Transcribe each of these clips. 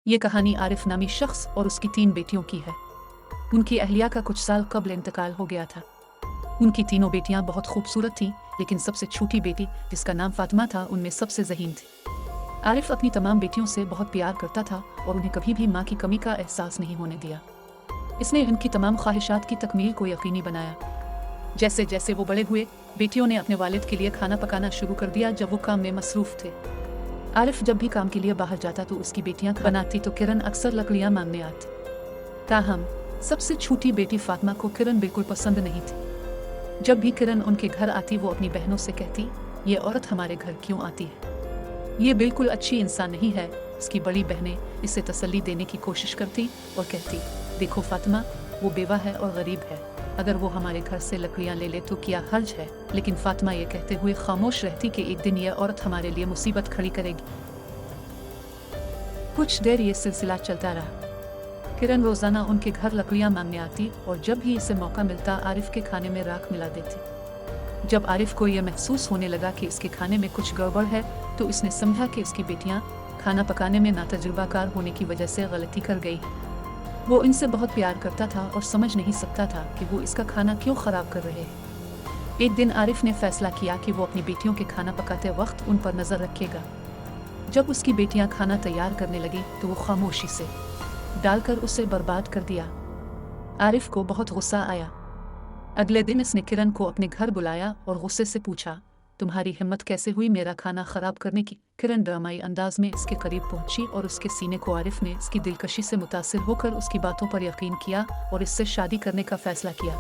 ये कहानी आरिफ नामी शख्स और उसकी 3 बेटियों की है। उनकी अहलिया का कुछ साल कबल इंतकाल हो गया था। उनकी तीनों बेटियां बहुत खूबसूरत थीं, लेकिन सबसे छोटी बेटी जिसका नाम फातिमा था उनमें सबसे ज़हीन थी। आरिफ अपनी तमाम बेटियों से बहुत प्यार करता था और उन्हें कभी भी माँ की कमी का एहसास नहीं होने दिया। इसने उनकी तमाम ख्वाहिशात की तकमील को यकीनी बनाया। जैसे जैसे वो बड़े हुए, बेटियों ने अपने वालिद के लिए खाना पकाना शुरू कर दिया जब वो काम में मसरूफ़ थे। आरिफ जब भी काम के लिए बाहर जाता तो उसकी बेटियां बनाती तो किरण अक्सर लकड़ियां मांगने आती। ताहम सबसे छोटी बेटी फातिमा को किरण बिल्कुल पसंद नहीं थी। जब भी किरण उनके घर आती वो अपनी बहनों से कहती, ये औरत हमारे घर क्यों आती है, ये बिल्कुल अच्छी इंसान नहीं है। इसकी बड़ी बहनें इसे तसल्ली देने की कोशिश करती और कहती, देखो फातिमा, वो बेवा है और गरीब है, अगर वो हमारे घर से लकड़ियां ले ले तो क्या हर्ज है। लेकिन फातिमा ये कहते हुए खामोश रहती कि एक दिन यह औरत हमारे लिए मुसीबत खड़ी करेगी। कुछ देर ये सिलसिला चलता रहा। किरण रोजाना उनके घर लकड़ियां मांगने आती और जब भी इसे मौका मिलता आरिफ के खाने में राख मिला देती। जब आरिफ को यह महसूस होने लगा कि इसके खाने में कुछ गड़बड़ है तो इसने समझा कि इसकी बेटियां खाना पकाने में नातजुर्बाकार होने की वजह से गलती कर गई। वो इनसे बहुत प्यार करता था और समझ नहीं सकता था कि वो इसका खाना क्यों ख़राब कर रहे हैं। एक दिन आरिफ ने फैसला किया कि वो अपनी बेटियों के खाना पकाते वक्त उन पर नज़र रखेगा। जब उसकी बेटियां खाना तैयार करने लगी तो वो खामोशी से डालकर उसे बर्बाद कर दिया। आरिफ को बहुत गुस्सा आया। अगले दिन इसने किरण को अपने घर बुलाया और गुस्से से पूछा, तुम्हारी हिम्मत कैसे हुई मेरा खाना ख़राब करने की। किरण ड्रामाई अंदाज में इसके करीब पहुंची और उसके सीने को आरिफ ने इसकी दिलकशी से मुतासिर होकर उसकी बातों पर यकीन किया और इससे शादी करने का फैसला किया।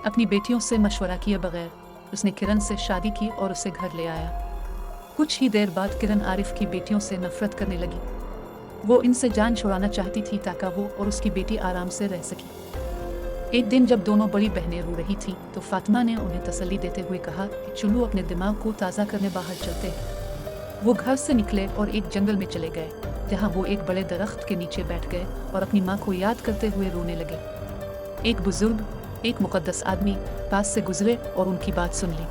अपनी बेटियों से मशवरा किए बगैर उसने किरण से शादी की और उसे घर ले आया। कुछ ही देर बाद किरण आरिफ की बेटियों से नफरत करने लगी। वो इनसे जान छुड़ाना चाहती थी ताकि वो और उसकी बेटी आराम से रह सकी। एक दिन जब दोनों बड़ी बहनें रो रही थीं तो फातिमा ने उन्हें तसल्ली देते हुए कहा कि चलो अपने दिमाग को ताज़ा करने बाहर चलते हैं। वो घर से निकले और एक जंगल में चले गए, जहाँ वो एक बड़े दरख्त के नीचे बैठ गए और अपनी माँ को याद करते हुए रोने लगे। एक बुजुर्ग, एक मुकद्दस आदमी पास से गुजरे और उनकी बात सुन ली।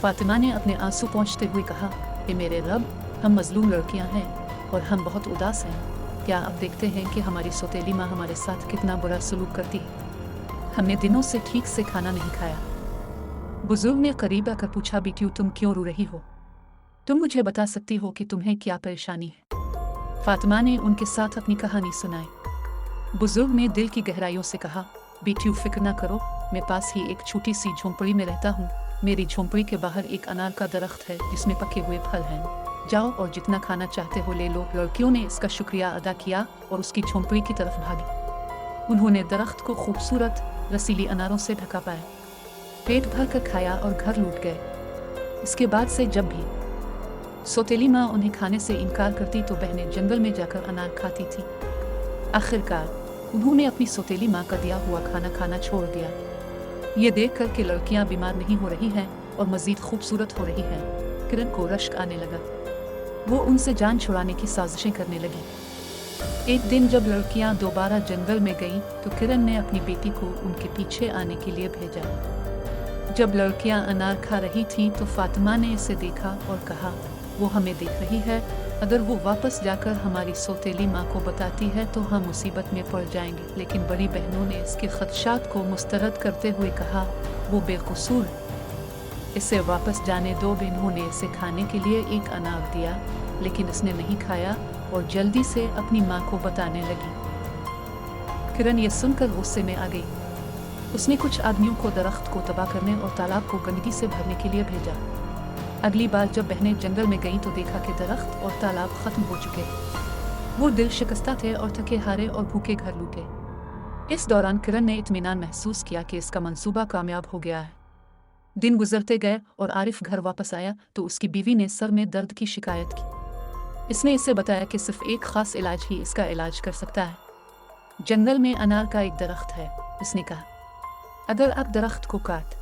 फातिमा ने अपने आंसू पोंछते हुए कहा कि मेरे रब, हम मजलूम लड़कियाँ हैं और हम बहुत उदास हैं। क्या आप देखते हैं कि हमारी सौतेली माँ हमारे साथ कितना बुरा सलूक करती है। हमने दिनों से ठीक से खाना नहीं खाया। बुजुर्ग ने करीब आकर पूछा, बेटियों तुम क्यों रो रही हो, तुम मुझे बता सकती हो कि तुम्हें क्या परेशानी है। फातिमा ने उनके साथ अपनी कहानी सुनाई। बुजुर्ग ने दिल की गहराइयों से कहा, बेटियों फिक्र ना करो, मैं पास ही एक छोटी सी झोंपड़ी में रहता हूँ। मेरी झोंपड़ी के बाहर एक अनार का दरख्त है जिसमें पके हुए फल हैं। जाओ और जितना खाना चाहते हो ले लो। लड़कियों ने इसका शुक्रिया अदा किया और उसकी झोंपड़ी की तरफ भागी। उन्होंने दरख्त को खूबसूरत रसीली अनारों से ढका पाया, पेट भर कर खाया और घर लौट गए। इसके बाद से जब भी सौतेली माँ उन्हें खाने से इनकार करती तो बहनें जंगल में जाकर अनार खाती थी। आखिरकार उन्होंने अपनी सौतेली माँ का दिया हुआ खाना खाना छोड़ दिया। ये देख कर कि लड़कियाँ बीमार नहीं हो रही हैं और मज़ीद खूबसूरत हो रही हैं, किरण को रश्क आने लगा। वो उनसे जान छुड़ाने की साजिशें करने लगी। एक दिन जब लड़कियां दोबारा जंगल में गईं तो किरण ने अपनी बेटी को उनके पीछे आने के लिए भेजा। जब लड़कियां अनार खा रही थीं तो फातिमा ने इसे देखा और कहा, वो हमें देख रही है, अगर वो वापस जाकर हमारी सौतेली माँ को बताती है तो हम मुसीबत में पड़ जाएंगे। लेकिन बड़ी बहनों ने इसके खदशात को मुस्तरद करते हुए कहा, वो बेकसूर है, इसे वापस जाने दो। इन्होंने इसे खाने के लिए एक अनार दिया लेकिन इसने नहीं खाया और जल्दी से अपनी माँ को बताने लगी। किरण ये सुनकर गुस्से में आ गई। उसने कुछ आदमियों को दरख्त को तबाह करने और तालाब को गंदगी से भरने के लिए भेजा। अगली बार जब बहनें जंगल में गईं तो देखा कि दरख्त और तालाब खत्म हो चुके। वो दिल शिकस्ता थे और थके हारे और भूखे घर लौटे। इस दौरान किरण ने इत्मीनान महसूस किया कि इसका मंसूबा कामयाब हो गया है। दिन गुजरते गए और आरिफ घर वापस आया तो उसकी बीवी ने सर में दर्द की शिकायत की। इसने इसे बताया कि सिर्फ एक खास इलाज ही इसका इलाज कर सकता है। जंगल में अनार का एक दरख्त है। इसने कहा, अगर आप दरख्त को काट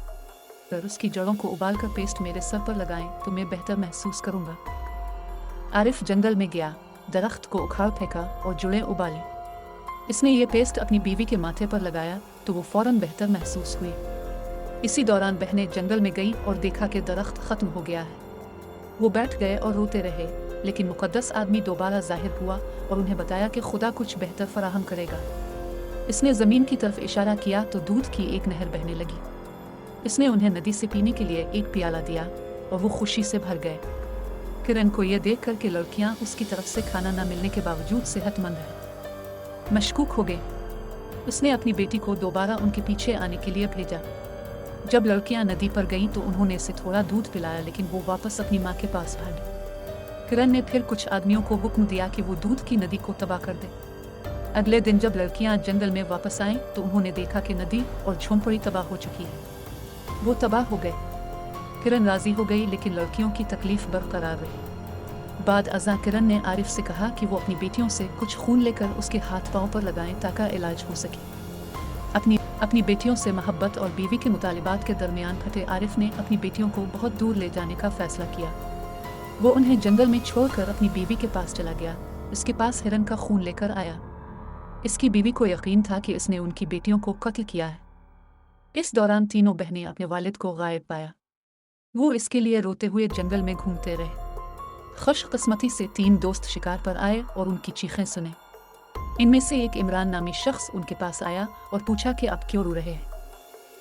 कर उसकी जड़ों को उबाल कर पेस्ट मेरे सर पर लगाएं तो मैं बेहतर महसूस करूंगा। आरिफ जंगल में गया, दरख्त को उखाड़ फेंका और जड़ें उबाली। इसने ये पेस्ट अपनी बीवी के माथे पर लगाया तो वो फौरन बेहतर महसूस हुई। इसी दौरान बहनें जंगल में गईं और देखा कि दरख्त खत्म हो गया है। वो बैठ गए और रोते रहे। लेकिन मुकद्दस आदमी दोबारा जाहिर हुआ और उन्हें बताया कि खुदा कुछ बेहतर फराहम करेगा। इसने ज़मीन की तरफ इशारा किया तो दूध की एक नहर बहने लगी। इसने उन्हें नदी से पीने के लिए एक प्याला दिया और वो खुशी से भर गए। किरण को यह देख कर कि लड़कियां उसकी तरफ से खाना न मिलने के बावजूद सेहतमंद हैं, मशकूक हो गए। उसने अपनी बेटी को दोबारा उनके पीछे आने के लिए भेजा। जब लड़कियां नदी पर गईं तो उन्होंने इसे थोड़ा दूध पिलाया, लेकिन वो वापस अपनी माँ के पास भागी। किरण ने फिर कुछ आदमियों को हुक्म दिया कि वो दूध की नदी को तबाह कर दे। अगले दिन जब लड़कियां जंगल में वापस आईं तो उन्होंने देखा कि नदी और झोंपड़ी तबाह हो चुकी है। वो तबाह हो गए। किरण राजी हो गई, लेकिन लड़कियों की तकलीफ बरकरार रही। बाद अज़ां किरण ने आरिफ से कहा कि वो अपनी बेटियों से कुछ खून लेकर उसके हाथ पांव पर लगाएं ताकि इलाज हो सके। अपनी बेटियों से मोहब्बत और बीवी के मुतालिबात के दरमियान फटे आरिफ ने अपनी बेटियों को बहुत दूर ले जाने का फैसला किया। वो उन्हें जंगल में छोड़कर अपनी बीवी के पास चला गया। इसके पास हिरन का खून लेकर आया। इसकी बीवी को यकीन था कि इसने उनकी बेटियों को कत्ल किया है। इस दौरान तीनों बहनें अपने वालिद को गायब पाया। वो इसके लिए रोते हुए जंगल में घूमते रहे। खुशकिस्मती से 3 दोस्त शिकार पर आए और उनकी चीखें सुने। इनमें से एक इमरान नामी शख्स उनके पास आया और पूछा कि आप क्यों रो रहे हैं।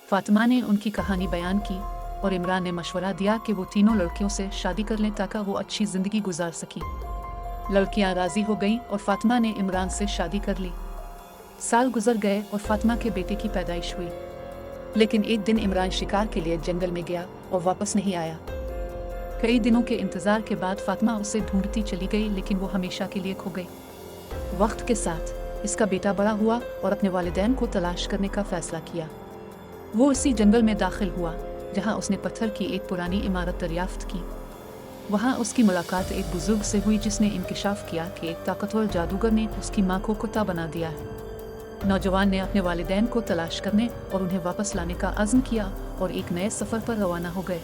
फातिमा ने उनकी कहानी बयान की और इमरान ने मशवरा दिया कि वो तीनों लड़कियों से शादी कर लें ताकि वो अच्छी जिंदगी गुजार सकी। लड़कियां राजी हो गईं और फातिमा ने इमरान से शादी कर ली। साल गुजर गए और फातिमा के बेटे की पैदाइश हुई। लेकिन एक दिन इमरान शिकार के लिए जंगल में गया और वापस नहीं आया। कई दिनों के इंतजार के बाद फातिमा उसे ढूंढती चली गई, लेकिन वो हमेशा के लिए खो गई। वक्त के साथ इसका बेटा बड़ा हुआ और अपने वालिदैन को तलाश करने का फैसला किया। वो इसी जंगल में दाखिल हुआ जहां उसने पत्थर की एक पुरानी इमारत दरियाफ्त की। वहां उसकी मुलाकात एक बुजुर्ग से हुई जिसने इंकिशाफ किया कि एक ताकतवर जादूगर ने उसकी माँ को कुत्ता बना दिया है। नौजवान ने अपने वालिदैन को तलाश करने और उन्हें वापस लाने का अज़्म किया और एक नए सफ़र पर रवाना हो गए।